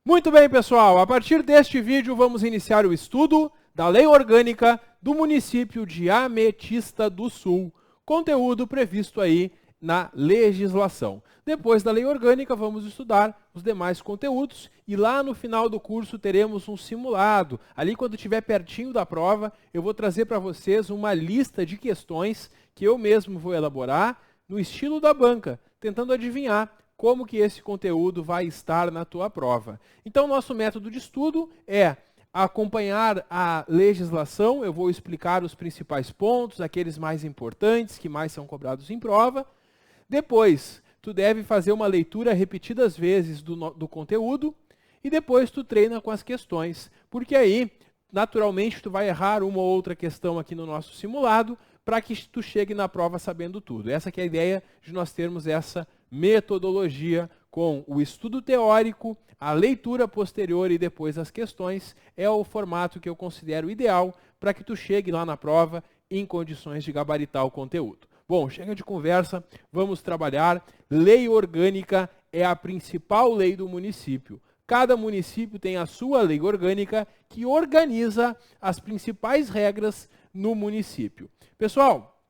Muito bem, pessoal. A partir deste vídeo, vamos iniciar o estudo da Lei Orgânica do município de Ametista do Sul. Conteúdo previsto aí na legislação. Depois da Lei Orgânica, vamos estudar os demais conteúdos e lá no final do curso teremos um simulado. Ali, quando estiver pertinho da prova, eu vou trazer para vocês uma lista de questões que eu mesmo vou elaborar no estilo da banca, tentando adivinhar como que esse conteúdo vai estar na tua prova. Então, nosso método de estudo é acompanhar a legislação. Eu vou explicar os principais pontos, aqueles mais importantes, que mais são cobrados em prova. Depois, tu deve fazer uma leitura repetidas vezes do conteúdo e depois tu treina com as questões, porque aí, naturalmente, tu vai errar uma ou outra questão aqui no nosso simulado para que tu chegue na prova sabendo tudo. Essa que é a ideia de nós termos essa metodologia com o estudo teórico, a leitura posterior e depois as questões. É o formato que eu considero ideal para que tu chegue lá na prova em condições de gabaritar o conteúdo. Bom, chega de conversa, vamos trabalhar. Lei orgânica é a principal lei do município. Cada município tem a sua lei orgânica que organiza as principais regras no município. Pessoal,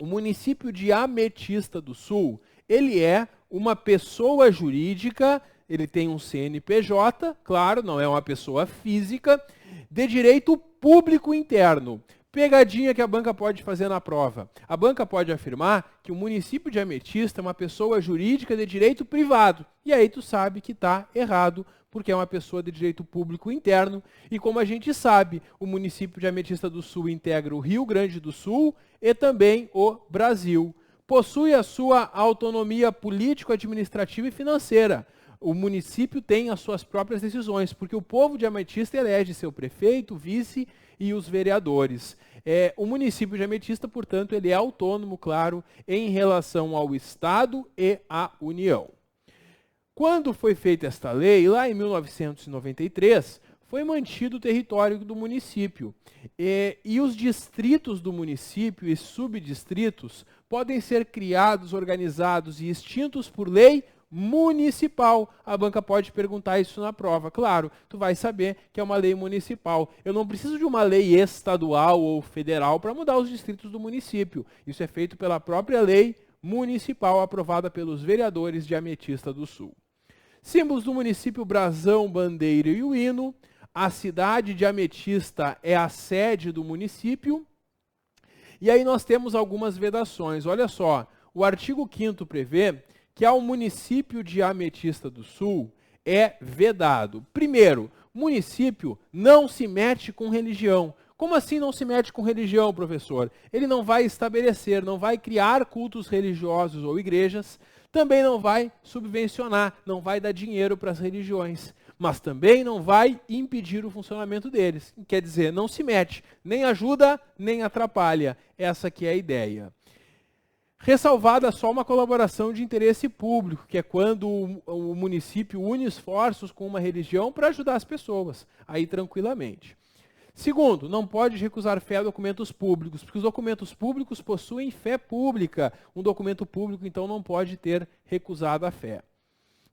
o município de Ametista do Sul, ele é uma pessoa jurídica, ele tem um CNPJ, claro, não é uma pessoa física, de direito público interno. Pegadinha que a banca pode fazer na prova. A banca pode afirmar que o município de Ametista é uma pessoa jurídica de direito privado. E aí tu sabe que está errado, porque é uma pessoa de direito público interno. E como a gente sabe, o município de Ametista do Sul integra o Rio Grande do Sul e também o Brasil. Possui a sua autonomia político-administrativa e financeira. O município tem as suas próprias decisões, porque o povo de Ametista elege seu prefeito, vice e os vereadores. O município de Ametista, portanto, ele é autônomo, claro, em relação ao Estado e à União. Quando foi feita esta lei, lá em 1993, foi mantido o território do município. E os distritos do município e subdistritos podem ser criados, organizados e extintos por lei municipal. A banca pode perguntar isso na prova. Claro, tu vai saber que é uma lei municipal. Eu não preciso de uma lei estadual ou federal para mudar os distritos do município. Isso é feito pela própria lei municipal aprovada pelos vereadores de Ametista do Sul. Símbolos do município: brasão, bandeira e o hino. A cidade de Ametista é a sede do município. E aí nós temos algumas vedações. Olha só, o artigo 5º prevê que ao município de Ametista do Sul é vedado. Primeiro, município não se mete com religião. Como assim não se mete com religião, professor? Ele não vai estabelecer, não vai criar cultos religiosos ou igrejas, também não vai subvencionar, não vai dar dinheiro para as religiões, mas também não vai impedir o funcionamento deles. Quer dizer, não se mete, nem ajuda, nem atrapalha. Essa aqui é a ideia. Ressalvada só uma colaboração de interesse público, que é quando o município une esforços com uma religião para ajudar as pessoas, aí tranquilamente. Segundo, não pode recusar fé a documentos públicos, porque os documentos públicos possuem fé pública. Um documento público, então, não pode ter recusado a fé.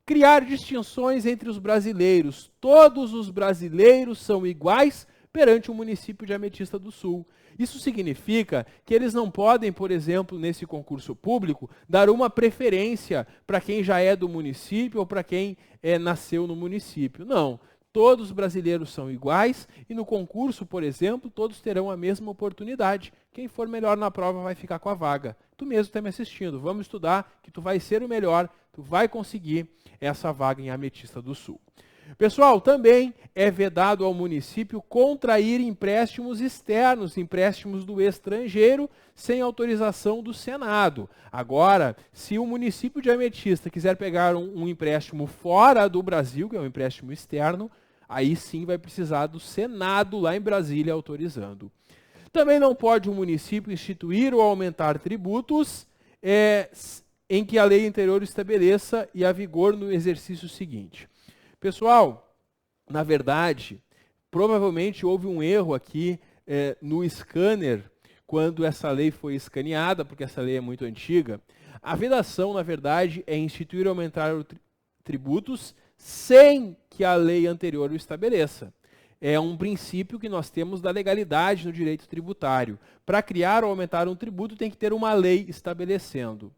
Criar distinções entre os brasileiros. Todos os brasileiros são iguais perante o município de Ametista do Sul. Isso significa que eles não podem, por exemplo, nesse concurso público, dar uma preferência para quem já é do município ou para quem nasceu no município. Não. Todos os brasileiros são iguais e no concurso, por exemplo, todos terão a mesma oportunidade. Quem for melhor na prova vai ficar com a vaga. Tu mesmo está me assistindo. Vamos estudar que tu vai ser o melhor, tu vai conseguir essa vaga em Ametista do Sul. Pessoal, também é vedado ao município contrair empréstimos externos, empréstimos do estrangeiro, sem autorização do Senado. Agora, se o município de Ametista quiser pegar um empréstimo fora do Brasil, que é um empréstimo externo, aí sim vai precisar do Senado lá em Brasília autorizando. Também não pode o município instituir ou aumentar tributos em que a lei anterior estabeleça e a vigor no exercício seguinte. Pessoal, na verdade, provavelmente houve um erro aqui no scanner, quando essa lei foi escaneada, porque essa lei é muito antiga. A vedação, na verdade, é instituir ou aumentar tributos sem que a lei anterior o estabeleça. É um princípio que nós temos da legalidade no direito tributário. Para criar ou aumentar um tributo, tem que ter uma lei estabelecendo.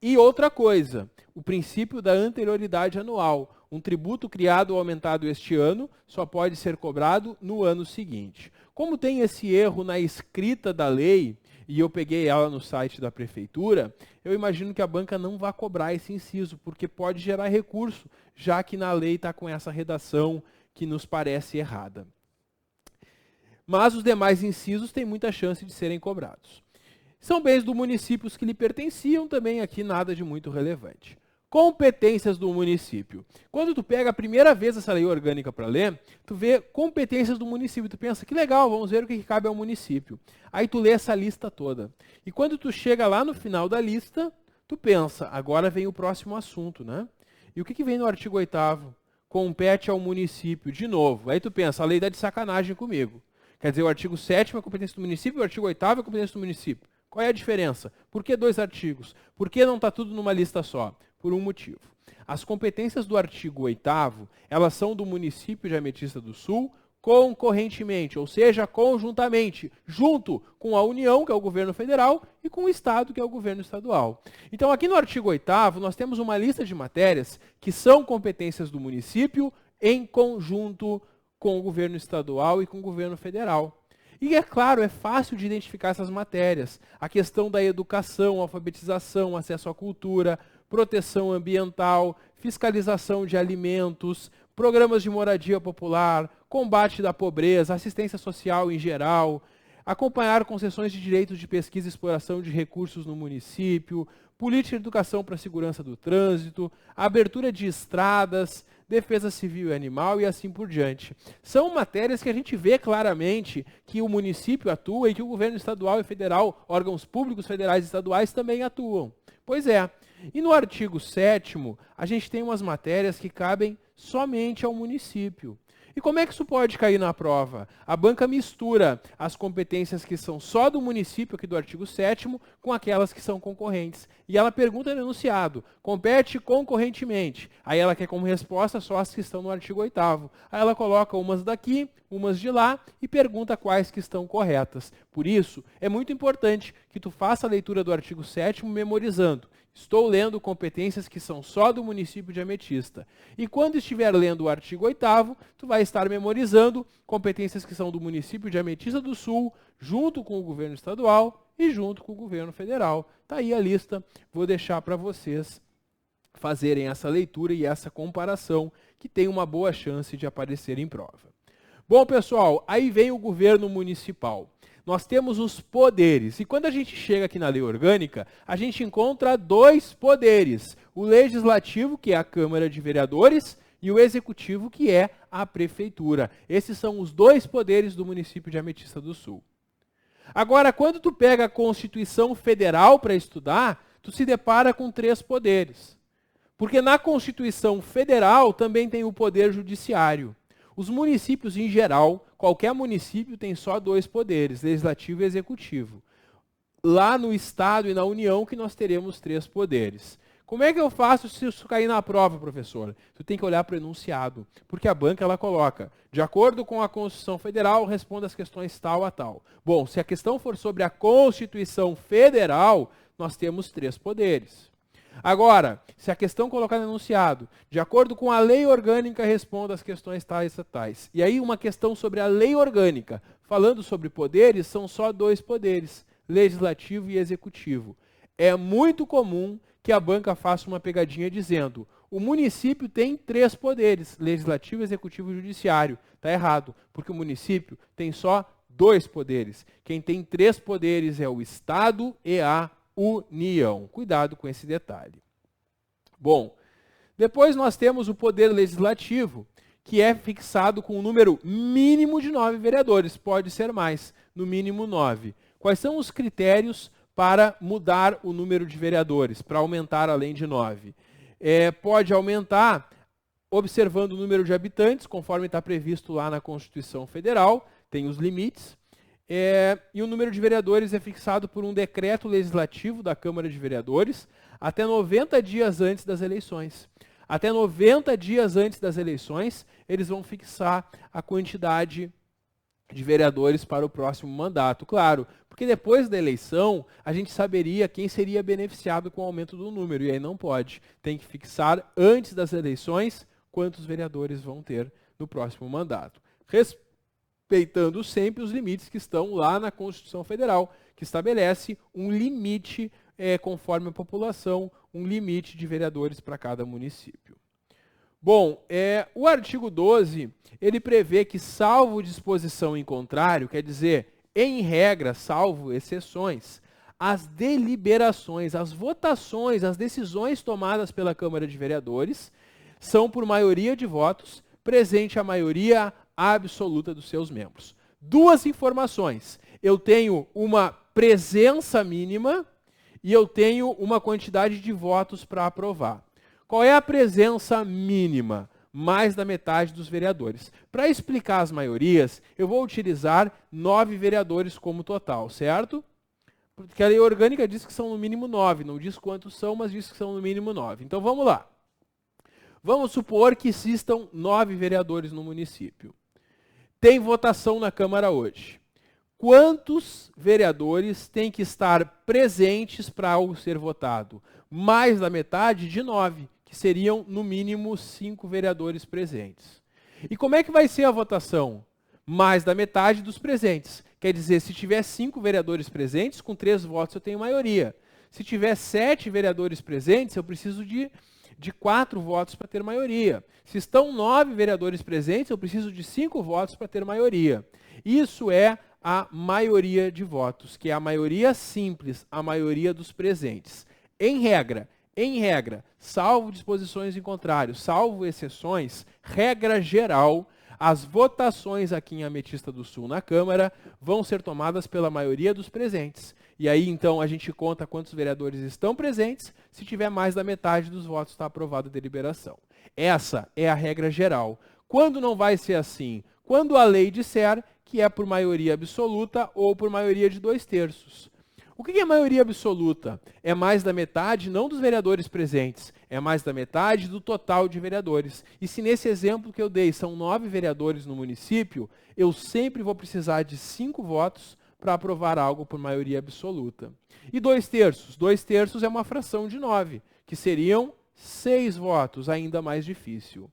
E outra coisa, o princípio da anterioridade anual. Um tributo criado ou aumentado este ano só pode ser cobrado no ano seguinte. Como tem esse erro na escrita da lei, e eu peguei ela no site da prefeitura, eu imagino que a banca não vai cobrar esse inciso, porque pode gerar recurso, já que na lei está com essa redação que nos parece errada. Mas os demais incisos têm muita chance de serem cobrados. São bens do município que lhe pertenciam, também aqui nada de muito relevante. Competências do município. Quando tu pega a primeira vez essa lei orgânica para ler, tu vê competências do município. Tu pensa, que legal, vamos ver o que cabe ao município. Aí tu lê essa lista toda. E quando tu chega lá no final da lista, tu pensa, agora vem o próximo assunto, né? E o que vem no artigo 8º? Compete ao município, de novo. Aí tu pensa, a lei dá de sacanagem comigo. Quer dizer, o artigo 7º é a competência do município e o artigo 8º é a competência do município. Qual é a diferença? Por que 2 artigos? Por que não está tudo numa lista só? Por um motivo. As competências do artigo 8º, elas são do município de Ametista do Sul concorrentemente, ou seja, conjuntamente, junto com a União, que é o governo federal, e com o Estado, que é o governo estadual. Então, aqui no artigo 8º, nós temos uma lista de matérias que são competências do município em conjunto com o governo estadual e com o governo federal. E é claro, é fácil de identificar essas matérias. A questão da educação, alfabetização, acesso à cultura, proteção ambiental, fiscalização de alimentos, programas de moradia popular, combate da pobreza, assistência social em geral, acompanhar concessões de direitos de pesquisa e exploração de recursos no município, política de educação para a segurança do trânsito, abertura de estradas, defesa civil e animal e assim por diante. São matérias que a gente vê claramente que o município atua e que o governo estadual e federal, órgãos públicos federais e estaduais também atuam. Pois é. E no artigo 7º, a gente tem umas matérias que cabem somente ao município. E como é que isso pode cair na prova? A banca mistura as competências que são só do município, aqui do artigo 7º, com aquelas que são concorrentes. E ela pergunta no enunciado, compete concorrentemente. Aí ela quer como resposta só as que estão no artigo 8º. Aí ela coloca umas daqui, umas de lá e pergunta quais que estão corretas. Por isso, é muito importante que tu faça a leitura do artigo 7º memorizando. Estou lendo competências que são só do município de Ametista. E quando estiver lendo o artigo 8º, tu vai estar memorizando competências que são do município de Ametista do Sul, junto com o governo estadual e junto com o governo federal. Está aí a lista, vou deixar para vocês fazerem essa leitura e essa comparação, que tem uma boa chance de aparecer em prova. Bom, pessoal, aí vem o governo municipal. Nós temos os poderes. E quando a gente chega aqui na lei orgânica, a gente encontra 2 poderes. O legislativo, que é a Câmara de Vereadores, e o executivo, que é a prefeitura. Esses são os 2 poderes do município de Ametista do Sul. Agora, quando tu pega a Constituição Federal para estudar, tu se depara com 3 poderes. Porque na Constituição Federal também tem o poder judiciário. Os municípios, em geral, qualquer município tem só 2 poderes, legislativo e executivo. Lá no Estado e na União que nós teremos 3 poderes. Como é que eu faço se isso cair na prova, professor? Tu tem que olhar para o enunciado, porque a banca ela coloca, de acordo com a Constituição Federal, responda as questões tal a tal. Bom, se a questão for sobre a Constituição Federal, nós temos 3 poderes. Agora, se a questão colocar no enunciado, de acordo com a lei orgânica, responda as questões tais e tais. E aí uma questão sobre a lei orgânica, falando sobre poderes, são só 2 poderes, legislativo e executivo. É muito comum que a banca faça uma pegadinha dizendo, o município tem 3 poderes, legislativo, executivo e judiciário. Está errado, porque o município tem só 2 poderes. Quem tem 3 poderes é o Estado e a União. Cuidado com esse detalhe. Bom, depois nós temos o poder legislativo, que é fixado com um número mínimo de 9 vereadores. Pode ser mais, no mínimo 9. Quais são os critérios para mudar o número de vereadores, para aumentar além de 9? Pode aumentar observando o número de habitantes, conforme está previsto lá na Constituição Federal, tem os limites. E o número de vereadores é fixado por um decreto legislativo da Câmara de Vereadores até 90 dias antes das eleições. Até 90 dias antes das eleições, eles vão fixar a quantidade de vereadores para o próximo mandato. Claro, porque depois da eleição, a gente saberia quem seria beneficiado com o aumento do número, e aí não pode. Tem que fixar antes das eleições quantos vereadores vão ter no próximo mandato. Respeitando sempre os limites que estão lá na Constituição Federal, que estabelece um limite, conforme a população, um limite de vereadores para cada município. Bom, o artigo 12, ele prevê que, salvo disposição em contrário, quer dizer, em regra, salvo exceções, as deliberações, as votações, as decisões tomadas pela Câmara de Vereadores são por maioria de votos, presente a maioria absoluta dos seus membros. Duas informações. Eu tenho uma presença mínima e eu tenho uma quantidade de votos para aprovar. Qual é a presença mínima? Mais da metade dos vereadores. Para explicar as maiorias, eu vou utilizar 9 vereadores como total, certo? Porque a lei orgânica diz que são no mínimo 9, não diz quantos são, mas diz que são no mínimo 9. Então vamos lá. Vamos supor que existam 9 vereadores no município. Tem votação na Câmara hoje. Quantos vereadores têm que estar presentes para algo ser votado? Mais da metade de 9, que seriam no mínimo 5 vereadores presentes. E como é que vai ser a votação? Mais da metade dos presentes. Quer dizer, se tiver 5 vereadores presentes, com 3 votos eu tenho maioria. Se tiver 7 vereadores presentes, eu preciso de 4 votos para ter maioria. Se estão 9 vereadores presentes, eu preciso de 5 votos para ter maioria. Isso é a maioria de votos, que é a maioria simples, a maioria dos presentes. Em regra, salvo disposições em contrário, salvo exceções, regra geral, as votações aqui em Ametista do Sul na Câmara vão ser tomadas pela maioria dos presentes. E aí, então, a gente conta quantos vereadores estão presentes. Se tiver mais da metade dos votos, está aprovada a deliberação. Essa é a regra geral. Quando não vai ser assim? Quando a lei disser que é por maioria absoluta ou por maioria de 2/3. O que é maioria absoluta? É mais da metade, não dos vereadores presentes, é mais da metade do total de vereadores. E se nesse exemplo que eu dei são 9 vereadores no município, eu sempre vou precisar de 5 votos para aprovar algo por maioria absoluta. E 2/3? 2/3 é uma fração de 9, que seriam 6 votos, ainda mais difícil.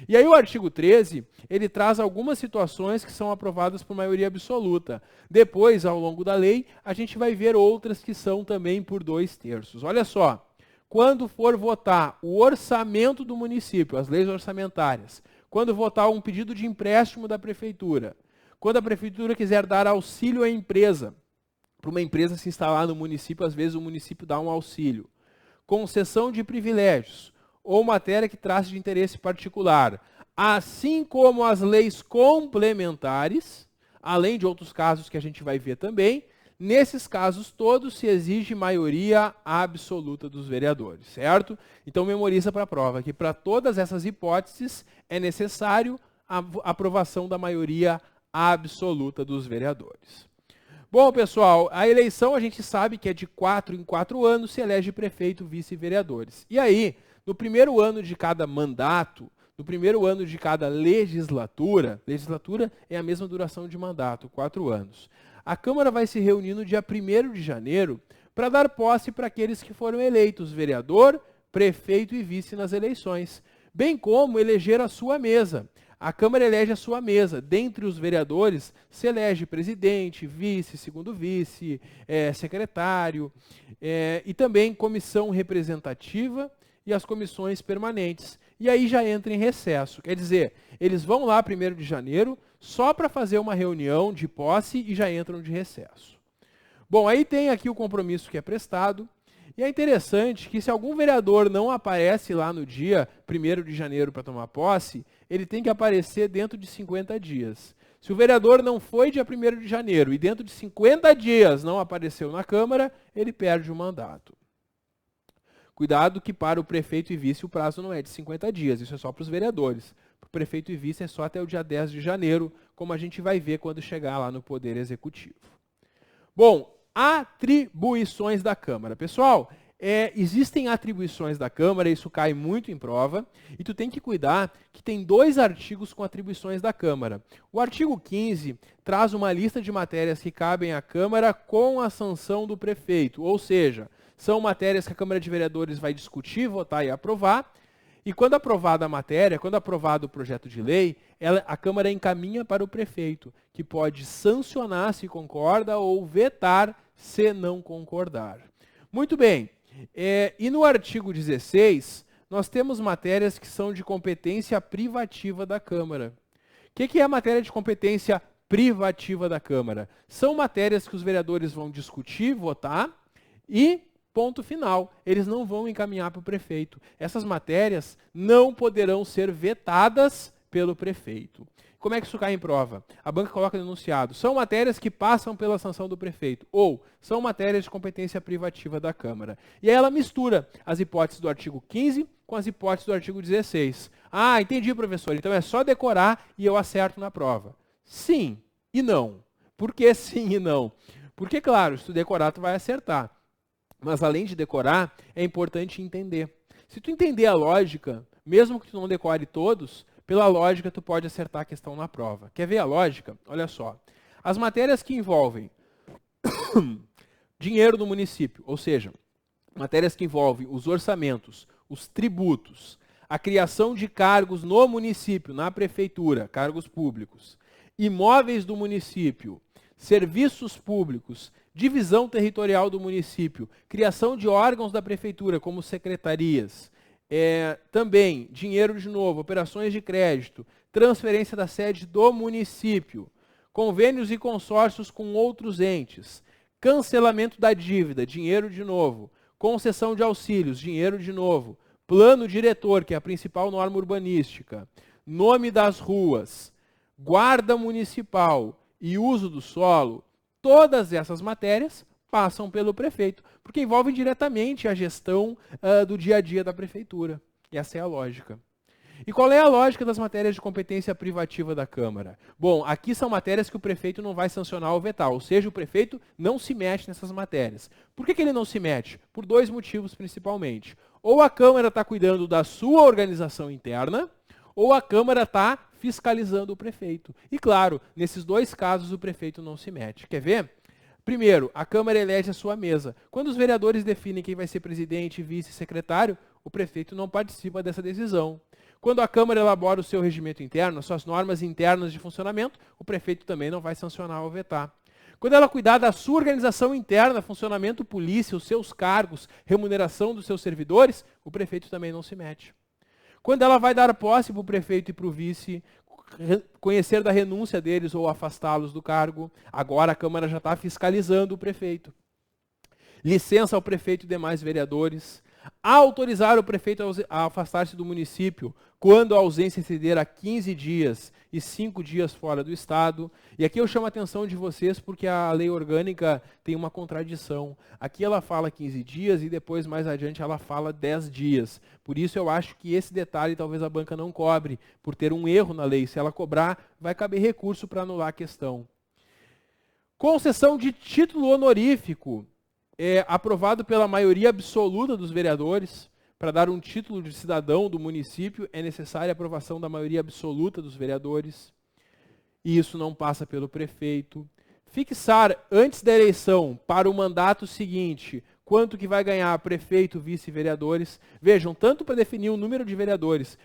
E aí o artigo 13, ele traz algumas situações que são aprovadas por maioria absoluta. Depois, ao longo da lei, a gente vai ver outras que são também por 2/3. Olha só, quando for votar o orçamento do município, as leis orçamentárias, quando votar um pedido de empréstimo da prefeitura, quando a prefeitura quiser dar auxílio à empresa, para uma empresa se instalar no município, às vezes o município dá um auxílio, concessão de privilégios, ou matéria que trate de interesse particular, assim como as leis complementares, além de outros casos que a gente vai ver também, nesses casos todos se exige maioria absoluta dos vereadores, certo? Então memoriza para a prova que para todas essas hipóteses é necessário a aprovação da maioria absoluta dos vereadores. Bom, pessoal, a eleição a gente sabe que é de 4 em 4 anos, se elege prefeito, vice e vereadores. E aí, no primeiro ano de cada mandato, no primeiro ano de cada legislatura é a mesma duração de mandato, 4 anos. A Câmara vai se reunir no dia 1º de janeiro para dar posse para aqueles que foram eleitos vereador, prefeito e vice nas eleições, bem como eleger a sua mesa. A Câmara elege a sua mesa. Dentre os vereadores, se elege presidente, vice, segundo vice, secretário, e também comissão representativa e as comissões permanentes. E aí já entra em recesso. Quer dizer, eles vão lá 1º de janeiro só para fazer uma reunião de posse e já entram de recesso. Bom, aí tem aqui o compromisso que é prestado. E é interessante que se algum vereador não aparece lá no dia 1º de janeiro para tomar posse, ele tem que aparecer dentro de 50 dias. Se o vereador não foi dia 1º de janeiro e dentro de 50 dias não apareceu na Câmara, ele perde o mandato. Cuidado que para o prefeito e vice o prazo não é de 50 dias, isso é só para os vereadores. Para o prefeito e vice é só até o dia 10 de janeiro, como a gente vai ver quando chegar lá no Poder Executivo. Bom, atribuições da Câmara. Pessoal, existem atribuições da Câmara, isso cai muito em prova, e tu tem que cuidar que tem 2 artigos com atribuições da Câmara. O artigo 15 traz uma lista de matérias que cabem à Câmara com a sanção do prefeito, ou seja, são matérias que a Câmara de Vereadores vai discutir, votar e aprovar, e quando aprovada a matéria, quando aprovado o projeto de lei, a Câmara encaminha para o prefeito, que pode sancionar se concorda ou vetar se não concordar. Muito bem. E no artigo 16, nós temos matérias que são de competência privativa da Câmara. O que é a matéria de competência privativa da Câmara? São matérias que os vereadores vão discutir, votar e, ponto final, eles não vão encaminhar para o prefeito. Essas matérias não poderão ser vetadas pelo prefeito. Como é que isso cai em prova? A banca coloca no enunciado. São matérias que passam pela sanção do prefeito. Ou são matérias de competência privativa da Câmara. E aí ela mistura as hipóteses do artigo 15 com as hipóteses do artigo 16. Ah, entendi, professor. Então é só decorar e eu acerto na prova. Sim e não. Por que sim e não? Porque, claro, se tu decorar, tu vai acertar. Mas além de decorar, é importante entender. Se tu entender a lógica, mesmo que tu não decore todos, pela lógica, tu pode acertar a questão na prova. Quer ver a lógica? Olha só. As matérias que envolvem dinheiro do município, ou seja, matérias que envolvem os orçamentos, os tributos, a criação de cargos no município, na prefeitura, cargos públicos, imóveis do município, serviços públicos, divisão territorial do município, criação de órgãos da prefeitura, como secretarias, também, dinheiro de novo, operações de crédito, transferência da sede do município, convênios e consórcios com outros entes, cancelamento da dívida, dinheiro de novo, concessão de auxílios, dinheiro de novo, plano diretor, que é a principal norma urbanística, nome das ruas, guarda municipal e uso do solo, todas essas matérias passam pelo prefeito, porque envolvem diretamente a gestão do dia a dia da prefeitura. E essa é a lógica. E qual é a lógica das matérias de competência privativa da Câmara? Bom, aqui são matérias que o prefeito não vai sancionar ou vetar, ou seja, o prefeito não se mete nessas matérias. Por que ele não se mete? Por 2 motivos principalmente. Ou a Câmara está cuidando da sua organização interna, ou a Câmara está fiscalizando o prefeito. E claro, nesses 2 casos o prefeito não se mete. Quer ver? Primeiro, a Câmara elege a sua mesa. Quando os vereadores definem quem vai ser presidente, vice e secretário, o prefeito não participa dessa decisão. Quando a Câmara elabora o seu regimento interno, as suas normas internas de funcionamento, o prefeito também não vai sancionar ou vetar. Quando ela cuidar da sua organização interna, funcionamento, polícia, os seus cargos, remuneração dos seus servidores, o prefeito também não se mete. Quando ela vai dar posse para o prefeito e para o vice, conhecer da renúncia deles ou afastá-los do cargo, agora a Câmara já está fiscalizando o prefeito. Licença ao prefeito e demais vereadores. Autorizar o prefeito a afastar-se do município quando a ausência exceder a 15 dias e 5 dias fora do estado. E aqui eu chamo a atenção de vocês porque a lei orgânica tem uma contradição. Aqui ela fala 15 dias e depois mais adiante ela fala 10 dias. Por isso eu acho que esse detalhe talvez a banca não cobre, por ter um erro na lei. Se ela cobrar, vai caber recurso para anular a questão. Concessão de título honorífico. Aprovado pela maioria absoluta dos vereadores. Para dar um título de cidadão do município, é necessária a aprovação da maioria absoluta dos vereadores. E isso não passa pelo prefeito. Fixar antes da eleição para o mandato seguinte quanto que vai ganhar prefeito, vice e vereadores. Vejam, tanto para definir o número de vereadores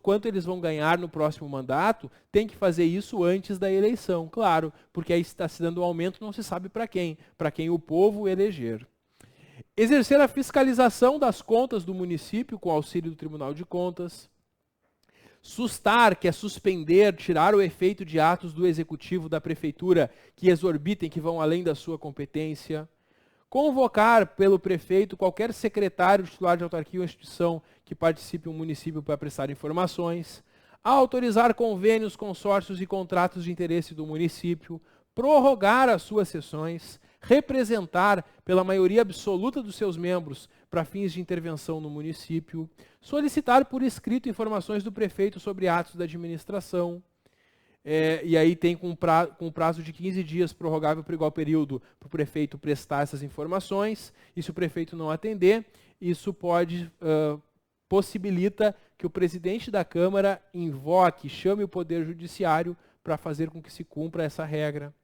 quanto eles vão ganhar no próximo mandato, tem que fazer isso antes da eleição, claro, porque aí está se dando um aumento, não se sabe para quem o povo eleger. Exercer a fiscalização das contas do município com auxílio do Tribunal de Contas. Sustar, que é suspender, tirar o efeito de atos do executivo da prefeitura que exorbitem, que vão além da sua competência. Convocar pelo prefeito qualquer secretário titular de autarquia ou instituição que participe no município para prestar informações. Autorizar convênios, consórcios e contratos de interesse do município. Prorrogar as suas sessões. Representar pela maioria absoluta dos seus membros para fins de intervenção no município. Solicitar por escrito informações do prefeito sobre atos da administração. e aí tem com prazo de 15 dias prorrogável por igual período para o prefeito prestar essas informações, e se o prefeito não atender, isso possibilita que o presidente da Câmara invoque, chame o Poder Judiciário para fazer com que se cumpra essa regra.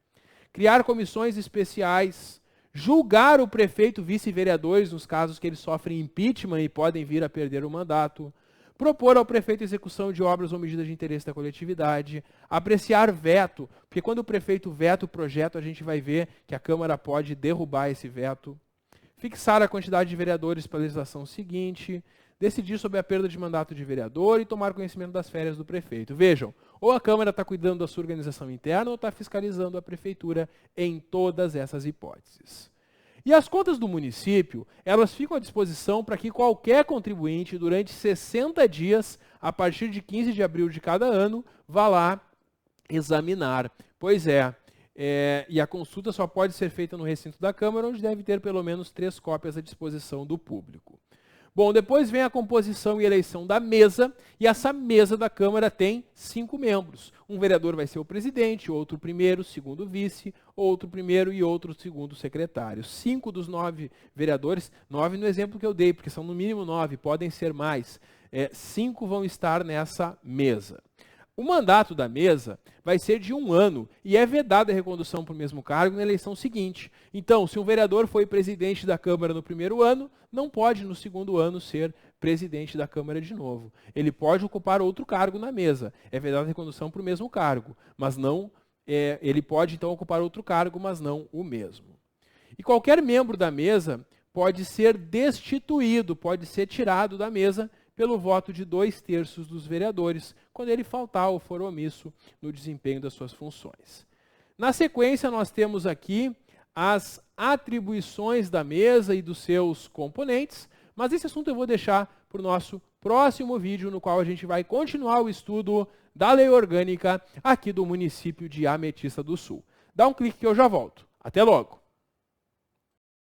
Criar comissões especiais, julgar o prefeito vice-vereadores nos casos que eles sofrem impeachment e podem vir a perder o mandato, propor ao prefeito execução de obras ou medidas de interesse da coletividade, apreciar veto, porque quando o prefeito veta o projeto, a gente vai ver que a Câmara pode derrubar esse veto, fixar a quantidade de vereadores para a legislação seguinte, decidir sobre a perda de mandato de vereador e tomar conhecimento das férias do prefeito. Vejam, ou a Câmara está cuidando da sua organização interna ou está fiscalizando a prefeitura em todas essas hipóteses. E as contas do município, elas ficam à disposição para que qualquer contribuinte, durante 60 dias, a partir de 15 de abril de cada ano, vá lá examinar. Pois é, e a consulta só pode ser feita no recinto da Câmara, onde deve ter pelo menos 3 cópias à disposição do público. Bom, depois vem a composição e eleição da mesa, e essa mesa da Câmara tem 5 membros. Um vereador vai ser o presidente, outro primeiro, segundo vice, outro primeiro e outro segundo secretário. 5 dos 9 vereadores, 9 no exemplo que eu dei, porque são no mínimo 9, podem ser mais. 5 vão estar nessa mesa. O mandato da mesa vai ser de 1 ano e é vedada a recondução para o mesmo cargo na eleição seguinte. Então, se um vereador foi presidente da Câmara no primeiro ano, não pode no segundo ano ser presidente da Câmara de novo. Ele pode ocupar outro cargo na mesa. É vedada a recondução para o mesmo cargo, mas não, ele pode então ocupar outro cargo, mas não o mesmo. E qualquer membro da mesa pode ser destituído, pode ser tirado da mesa pelo voto de 2/3 dos vereadores, quando ele faltar ou for omisso no desempenho das suas funções. Na sequência, nós temos aqui as atribuições da mesa e dos seus componentes, mas esse assunto eu vou deixar para o nosso próximo vídeo, no qual a gente vai continuar o estudo da lei orgânica aqui do município de Ametista do Sul. Dá um clique que eu já volto. Até logo!